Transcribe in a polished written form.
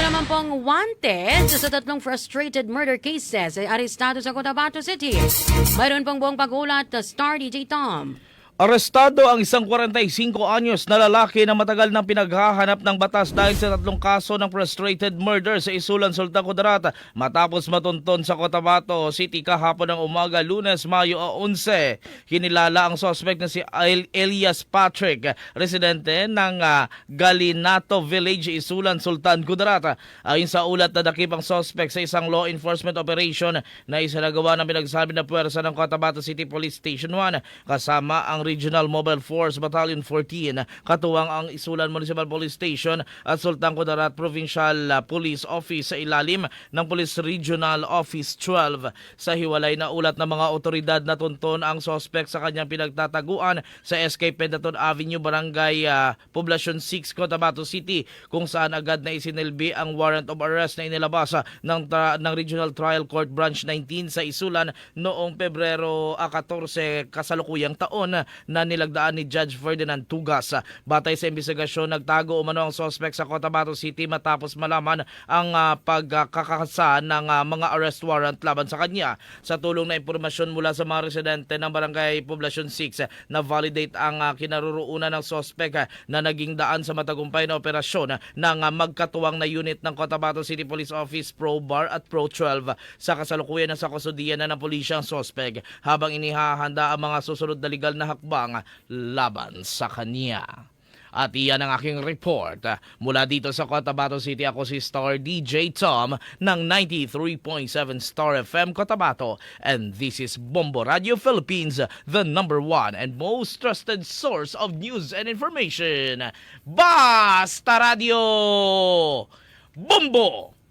naman pong wanted sa tatlong frustrated murder cases ay arestado sa Cotabato City. Mayroon pong buong pagulat na Star DJ Tom. Arestado ang isang 45 anyos na lalaki na matagal nang pinaghahanap ng batas dahil sa tatlong kaso ng frustrated murder sa Isulan, Sultan Kudarat matapos matunton sa Cotabato City kahapon ng umaga, Lunes, Mayo 11. Kinilala ang suspect na si Elias Patrick, residente ng Galinato Village, Isulan, Sultan Kudarat. Ayon sa ulat, nadakip ang suspect sa isang law enforcement operation na isinagawa ng pinagsabi na puwersa ng Cotabato City Police Station 1 kasama ang Regional Mobile Force Battalion 14, katuwang ang Isulan Municipal Police Station at Sultan Kudarat Provincial Police Office sa ilalim ng Police Regional Office 12. Sa hiwalay na ulat ng mga otoridad na tunton ang suspect sa kanyang pinagtataguan sa SK Pentaton Avenue, Barangay Poblacion 6, Cotabato City, kung saan agad na isinilbi ang warrant of arrest na inilabas ng Regional Trial Court Branch 19 sa Isulan noong Pebrero 14 kasalukuyang taon na nilagdaan ni Judge Ferdinand Tugas. Batay sa investigasyon, nagtago umano ang suspect sa Cotabato City matapos malaman ang pagkakasa ng mga arrest warrant laban sa kanya. Sa tulong na impormasyon mula sa mga residente ng Barangay Poblacion 6, na validate ang kinaroroonan ng suspect na naging daan sa matagumpay na operasyon ng magkatuwang na unit ng Cotabato City Police Office Pro Bar at Pro 12. Sa kasalukuyan na sa kustudiyan na ng pulisya ang suspect habang inihahanda ang mga susunod na legal na hakbang laban sa kanya. At iyan ang aking report. Mula dito sa Cotabato City, ako si Star DJ Tom ng 93.7 Star FM Cotabato. And this is Bombo Radio Philippines, the #1 and most trusted source of news and information. Basta Radio! Bombo!